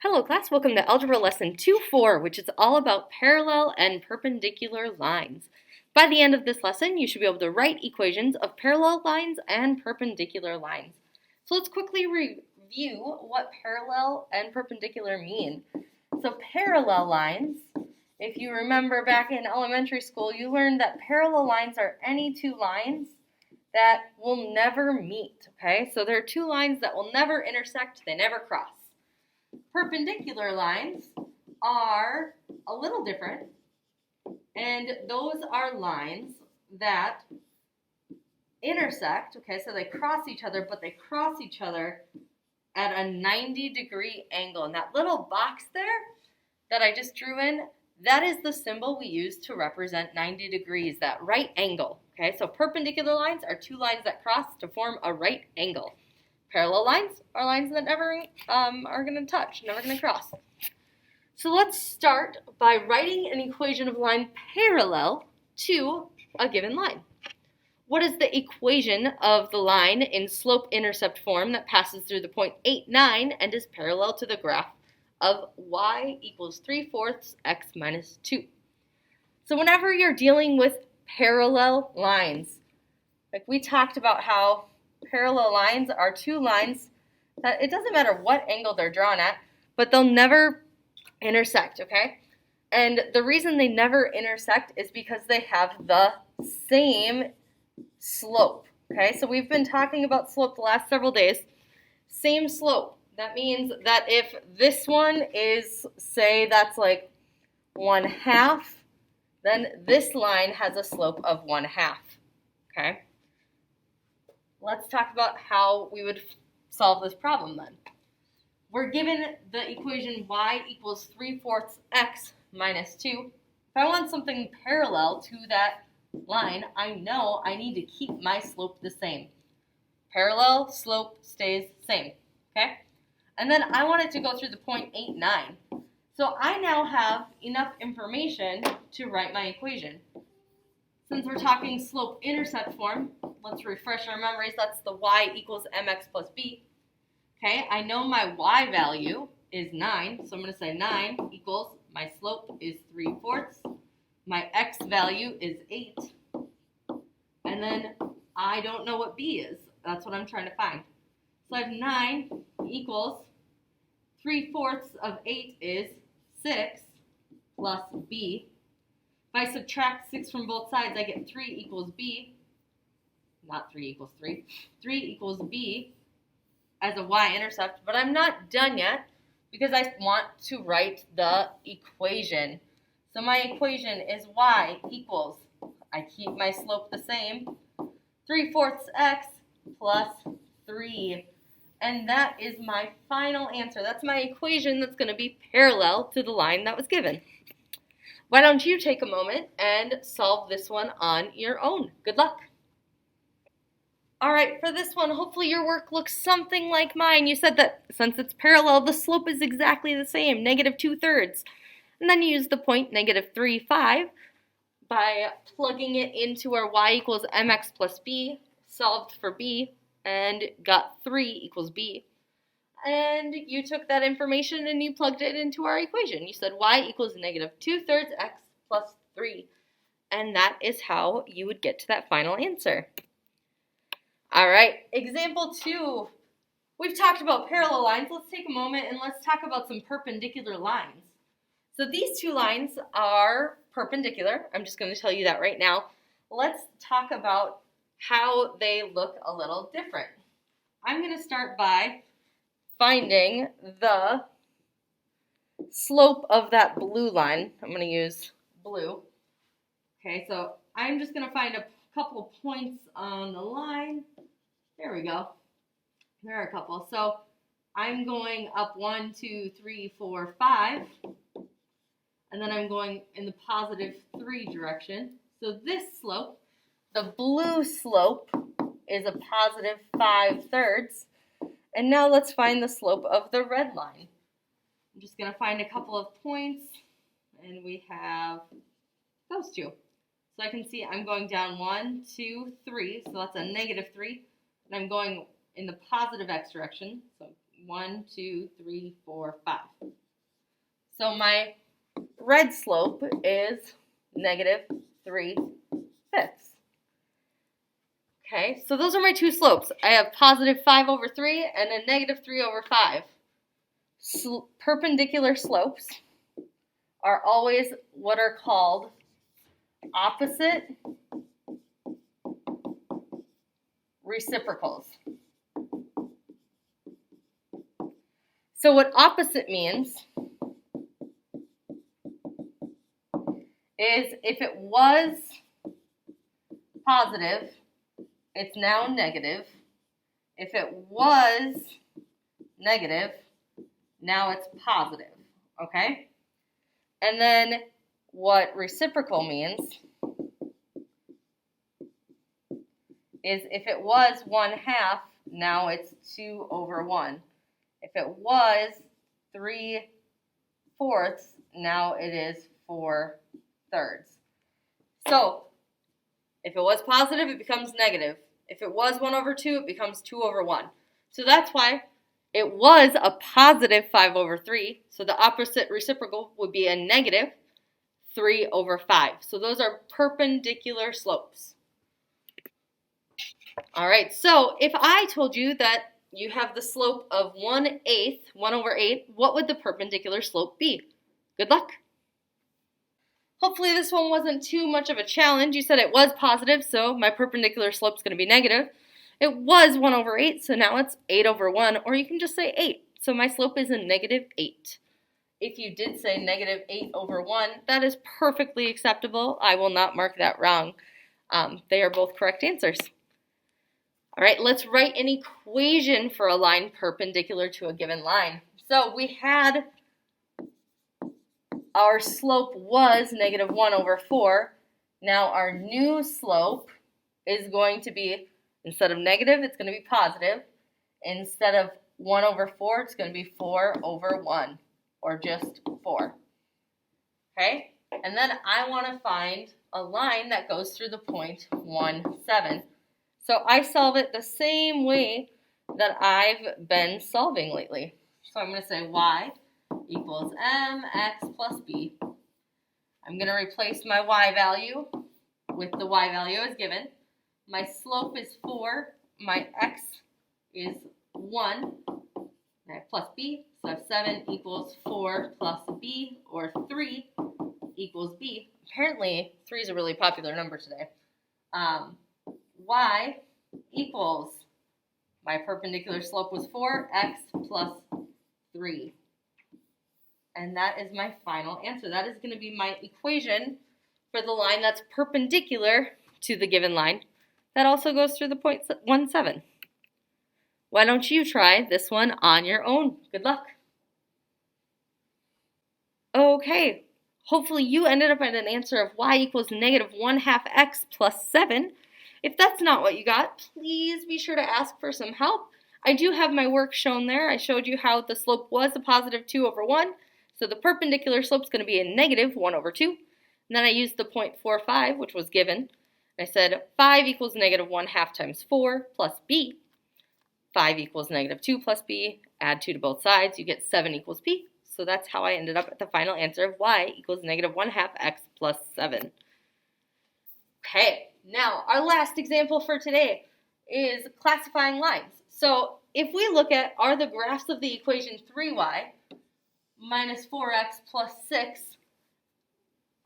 Hello class, welcome to Algebra Lesson 2-4, which is all about parallel and perpendicular lines. By the end of this lesson, you should be able to write equations of parallel lines and perpendicular lines. So let's quickly review what parallel and perpendicular mean. So parallel lines, if you remember back in elementary school, you learned that parallel lines are any two lines that will never meet, okay? So there are two lines that will never intersect, they never cross. Perpendicular lines are a little different, and those are lines that intersect, okay, so they cross each other, but they cross each other at a 90-degree angle. And that little box there that I just drew in, that is the symbol we use to represent 90 degrees, that right angle, okay? So perpendicular lines are two lines that cross to form a right angle. Parallel lines are lines that never are going to touch, never going to cross. So let's start by writing an equation of line parallel to a given line. What is the equation of the line in slope-intercept form that passes through the point 8, 9 and is parallel to the graph of y equals 3/4 x minus 2? So whenever you're dealing with parallel lines, like we talked about how parallel lines are two lines that it doesn't matter what angle they're drawn at, but they'll never intersect, okay? And the reason they never intersect is because they have the same slope, okay? So we've been talking about slope the last several days. Same slope. That means that if this one is, say, that's like 1/2, then this line has a slope of 1/2, okay? Let's talk about how we would solve this problem then. We're given the equation y equals 3/4 x minus 2. If I want something parallel to that line, I know I need to keep my slope the same. Parallel, slope stays same, okay? And then I want it to go through the point 8, 9. So I now have enough information to write my equation. Since we're talking slope-intercept form, let's refresh our memories. That's the y equals mx plus b. Okay, I know my y value is 9, so I'm going to say 9 equals, my slope is 3/4. My x value is 8. And then I don't know what b is. That's what I'm trying to find. So I have 9 equals 3/4 of 8 is 6 plus b. If I subtract 6 from both sides, I get 3 equals b. Not 3 equals 3. 3 equals b as a y-intercept. But I'm not done yet because I want to write the equation. So my equation is y equals, I keep my slope the same, 3/4 x plus 3. And that is my final answer. That's my equation that's going to be parallel to the line that was given. Why don't you take a moment and solve this one on your own? Good luck. All right, for this one, hopefully your work looks something like mine. You said that since it's parallel, the slope is exactly the same, -2/3. And then you use the point -3, 5 by plugging it into our y equals mx plus b, solved for b, and got 3 equals b. And you took that information and you plugged it into our equation. You said y equals -2/3 x plus 3. And that is how you would get to that final answer. All right, example 2. We've talked about parallel lines. Let's take a moment and let's talk about some perpendicular lines. So these two lines are perpendicular. I'm just going to tell you that right now. Let's talk about how they look a little different. I'm going to start by finding the slope of that blue line. I'm going to use blue. Okay, so I'm just going to find a couple points on the line. There we go. There are a couple. So I'm going up 1, 2, 3, 4, 5. And then I'm going in the +3 direction. So this slope, the blue slope, is a +5/3. And now let's find the slope of the red line. I'm just going to find a couple of points, and we have those two. So I can see I'm going down 1, 2, 3, so that's a -3, and I'm going in the positive x direction, so 1, 2, 3, 4, 5. So my red slope is negative 3/5. Okay, so those are my two slopes. I have positive 5/3 and a negative 3/5. Perpendicular slopes are always what are called opposite reciprocals. So what opposite means is if it was positive, it's now negative. If it was negative, now it's positive, okay? And then what reciprocal means is if it was 1/2, now it's 2/1. If it was 3/4, now it is 4/3. So if it was positive, it becomes negative. If it was 1/2, it becomes 2/1. So that's why it was a positive 5/3. So the opposite reciprocal would be a negative 3/5. So those are perpendicular slopes. All right, so if I told you that you have the slope of 1/8, 1/8, what would the perpendicular slope be? Good luck. Hopefully this one wasn't too much of a challenge. You said it was positive, so my perpendicular slope is going to be negative. It was 1/8, so now it's 8/1, or you can just say 8. So my slope is a negative 8. If you did say negative 8/1, that is perfectly acceptable. I will not mark that wrong. They are both correct answers. All right, let's write an equation for a line perpendicular to a given line. So we had our slope was negative 1/4. Now our new slope is going to be, instead of negative, it's going to be positive. Instead of 1/4, it's going to be 4/1, or just 4. Okay? And then I want to find a line that goes through the point 1, 7. So I solve it the same way that I've been solving lately. So I'm going to say y equals mx plus b. I'm going to replace my y value with the y value as given. My slope is 4. My x is 1. I have plus b. So 7 equals 4 plus b, or 3 equals b. Apparently, 3 is a really popular number today. Y equals, my perpendicular slope was 4x plus 3. And that is my final answer. That is going to be my equation for the line that's perpendicular to the given line. That also goes through the point 1, 7. Why don't you try this one on your own? Good luck. Okay, hopefully you ended up at an answer of y equals negative 1/2 x plus 7. If that's not what you got, please be sure to ask for some help. I do have my work shown there. I showed you how the slope was a positive 2/1. So the perpendicular slope is going to be a negative 1/2. And then I used the 0.45, which was given. I said 5 equals negative 1/2 times 4 plus b. 5 equals negative 2 plus b. Add 2 to both sides. You get 7 equals p. So that's how I ended up at the final answer of y equals negative 1/2 x plus 7. Okay, now our last example for today is classifying lines. So if we look at, are the graphs of the equation 3y minus 4x plus 6,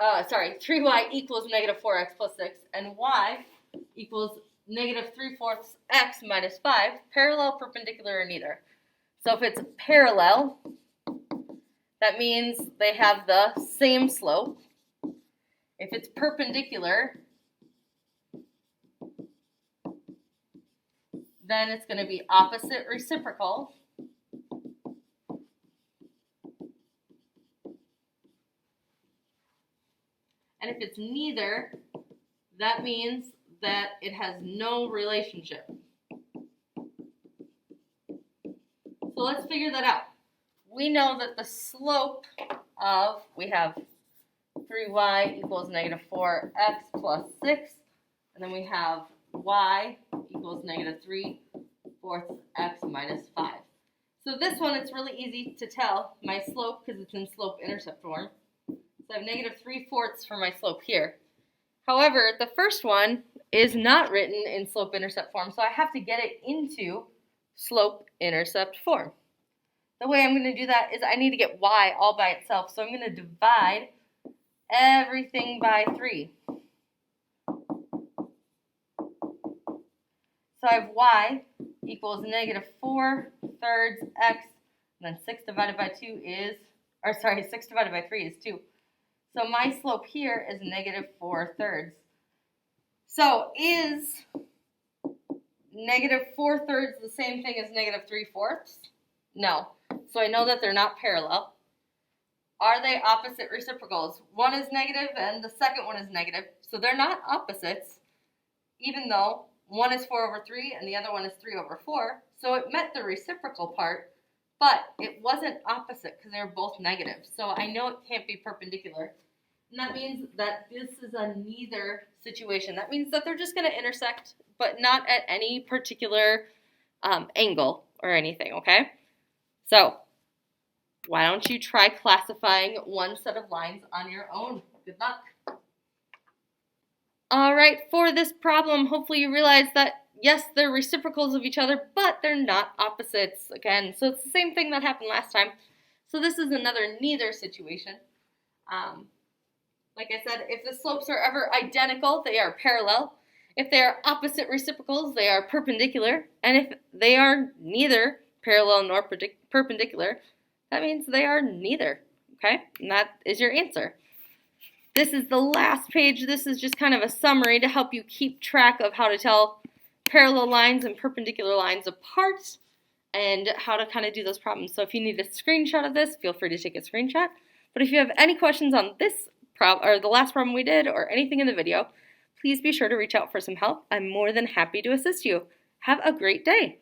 3y equals negative 4x plus 6, and y equals negative 3/4 x minus 5, parallel, perpendicular, or neither. So if it's parallel, that means they have the same slope. If it's perpendicular, then it's going to be opposite reciprocal. And if it's neither, that means that it has no relationship. So let's figure that out. We know that the slope of, we have 3y equals negative 4x plus 6, and then we have y equals negative 3/4 x minus 5. So this one, it's really easy to tell my slope because it's in slope-intercept form. So I have negative 3/4 for my slope here. However, the first one is not written in slope-intercept form, so I have to get it into slope-intercept form. The way I'm going to do that is I need to get y all by itself, so I'm going to divide everything by 3. So I have y equals negative 4/3 x, and then 6 divided by 2 is, 6 divided by 3 is 2. So my slope here is negative 4/3. So is negative 4/3 the same thing as negative 3/4? No. So I know that they're not parallel. Are they opposite reciprocals? One is negative and the second one is negative. So they're not opposites, even though one is 4/3 and the other one is 3/4. So it met the reciprocal part, but it wasn't opposite because they were both negative. So I know it can't be perpendicular. And that means that this is a neither situation. That means that they're just going to intersect, but not at any particular angle or anything, okay? So why don't you try classifying one set of lines on your own? Good luck. All right, for this problem, hopefully you realize that, yes, they're reciprocals of each other, but they're not opposites. Again, so it's the same thing that happened last time. So this is another neither situation. Like I said, if the slopes are ever identical, they are parallel. If they are opposite reciprocals, they are perpendicular. And if they are neither parallel nor perpendicular, that means they are neither. Okay? And that is your answer. This is the last page. This is just kind of a summary to help you keep track of how to tell parallel lines and perpendicular lines apart and how to kind of do those problems. So if you need a screenshot of this, feel free to take a screenshot. But if you have any questions on this problem or the last problem we did or anything in the video, please be sure to reach out for some help. I'm more than happy to assist you. Have a great day.